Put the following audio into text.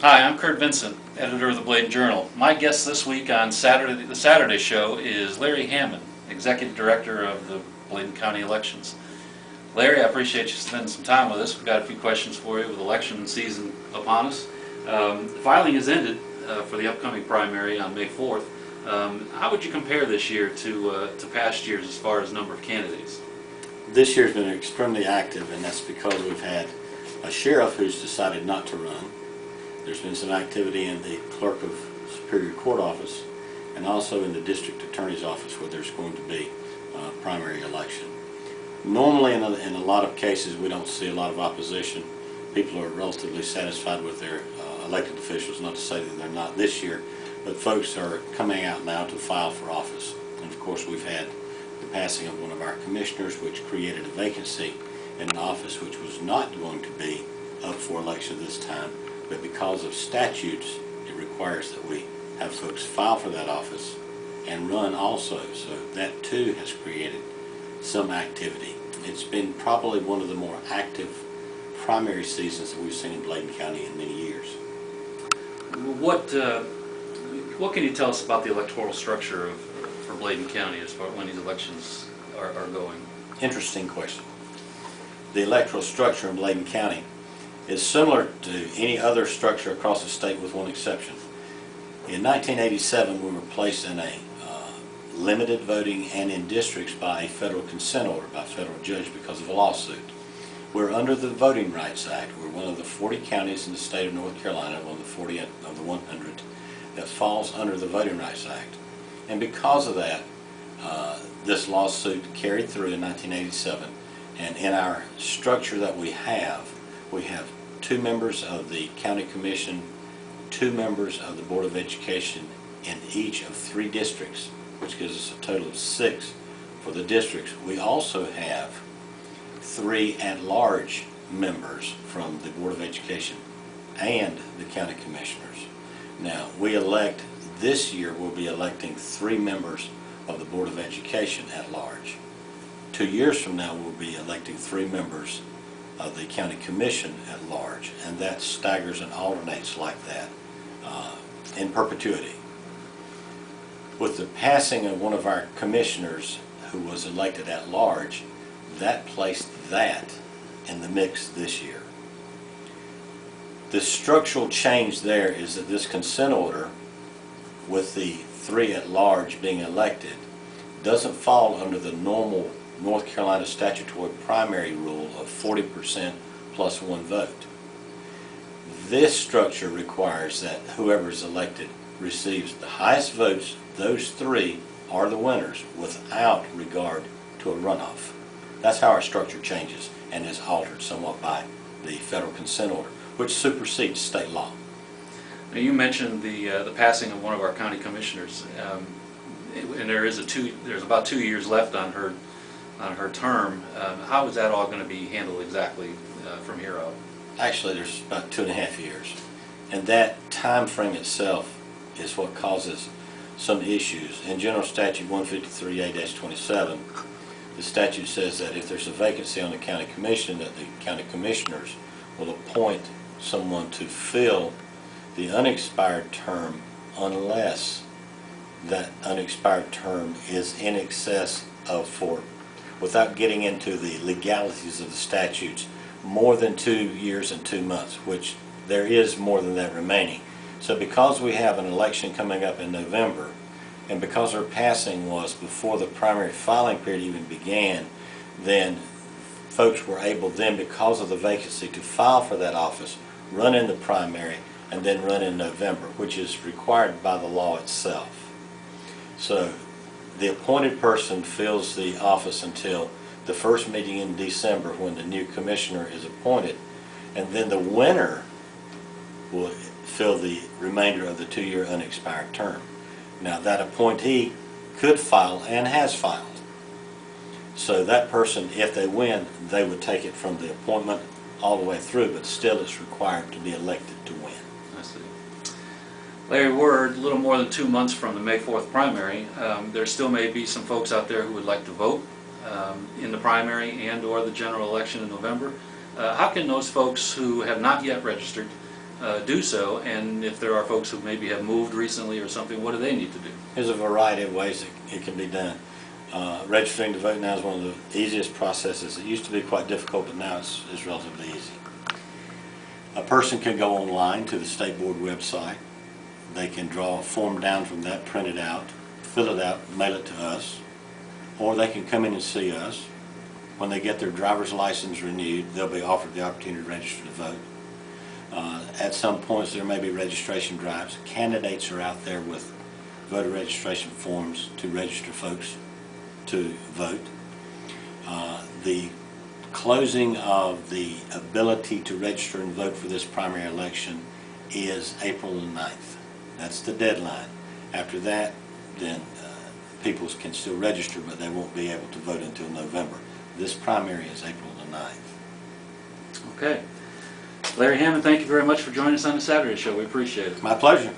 Hi, I'm Kurt Vincent, editor of the Bladen Journal. My guest this week on the Saturday show is Larry Hammond, executive director of the Bladen County elections. Larry, I appreciate you spending some time with us. We've got a few questions for you with election season upon us. The filing has ended for the upcoming primary on May 4th. How would you compare this year to past years as far as number of candidates? This year's been extremely active, and that's because we've had a sheriff who's decided not to run. There's been some activity in the clerk of Superior Court office and also in the district attorney's office where there's going to be a primary election. Normally in a lot of cases we don't see a lot of opposition. People are relatively satisfied with their elected officials, not to say that they're not this year, but folks are coming out now to file for office. And of course we've had the passing of one of our commissioners, which created a vacancy in an office which was not going to be up for election this time. But because of statutes, it requires that we have folks file for that office and run also. So that too has created some activity. It's been probably one of the more active primary seasons that we've seen in Bladen County in many years. What can you tell us about the electoral structure for Bladen County as far as when these elections are going? Interesting question. The electoral structure in Bladen County is similar to any other structure across the state with one exception. In 1987 we were placed in a limited voting and in districts by a federal consent order by a federal judge because of a lawsuit. We're under the Voting Rights Act. We're one of the 40 counties in the state of North Carolina, one of the 40 of the 100 that falls under the Voting Rights Act. And because of that, this lawsuit carried through in 1987, and in our structure that we have 2 members of the County Commission, 2 members of the Board of Education in each of 3 districts, which gives us a total of 6 for the districts. We also have 3 at-large members from the Board of Education and the County Commissioners. Now, this year we'll be electing 3 members of the Board of Education at large. 2 years from now we'll be electing 3 members of the County Commission at large, and that staggers and alternates like that in perpetuity. With the passing of one of our commissioners who was elected at large, that placed that in the mix this year. The structural change there is that this consent order, with the 3 at large being elected, doesn't fall under the normal North Carolina statutory primary rule of 40% plus 1 vote. This structure requires that whoever is elected receives the highest votes. Those 3 are the winners without regard to a runoff. That's how our structure changes and is altered somewhat by the federal consent order, which supersedes state law. Now, you mentioned the passing of one of our county commissioners, and there's about 2 years left on her term. How is that all going to be handled exactly from here out? Actually, there's about 2.5 years, and that time frame itself is what causes some issues. In General Statute 153A-27, the statute says that if there's a vacancy on the county commission, that the county commissioners will appoint someone to fill the unexpired term unless that unexpired term is in excess of without getting into the legalities of the statutes, more than 2 years and 2 months, which there is more than that remaining. So because we have an election coming up in November, and because our passing was before the primary filing period even began, then folks were able then, because of the vacancy, to file for that office, run in the primary, and then run in November, which is required by the law itself. So the appointed person fills the office until the first meeting in December when the new commissioner is appointed, and then the winner will fill the remainder of the 2-year unexpired term. Now, that appointee could file and has filed. So that person, if they win, they would take it from the appointment all the way through, but still it's required to be elected to win. I see. Larry, we're a little more than 2 months from the May 4th primary. There still may be some folks out there who would like to vote in the primary and or the general election in November. How can those folks who have not yet registered do so? And if there are folks who maybe have moved recently or something, what do they need to do? There's a variety of ways it can be done. Registering to vote now is one of the easiest processes. It used to be quite difficult, but now it's relatively easy. A person can go online to the State Board website. They can draw a form down from that, print it out, fill it out, mail it to us, or they can come in and see us. When they get their driver's license renewed, they'll be offered the opportunity to register to vote. At some points there may be registration drives. Candidates are out there with voter registration forms to register folks to vote. The closing of the ability to register and vote for this primary election is April the 9th. That's the deadline. After that, then people can still register, but they won't be able to vote until November. This primary is April the 9th. Okay. Larry Hammond, thank you very much for joining us on the Saturday show. We appreciate it. My pleasure.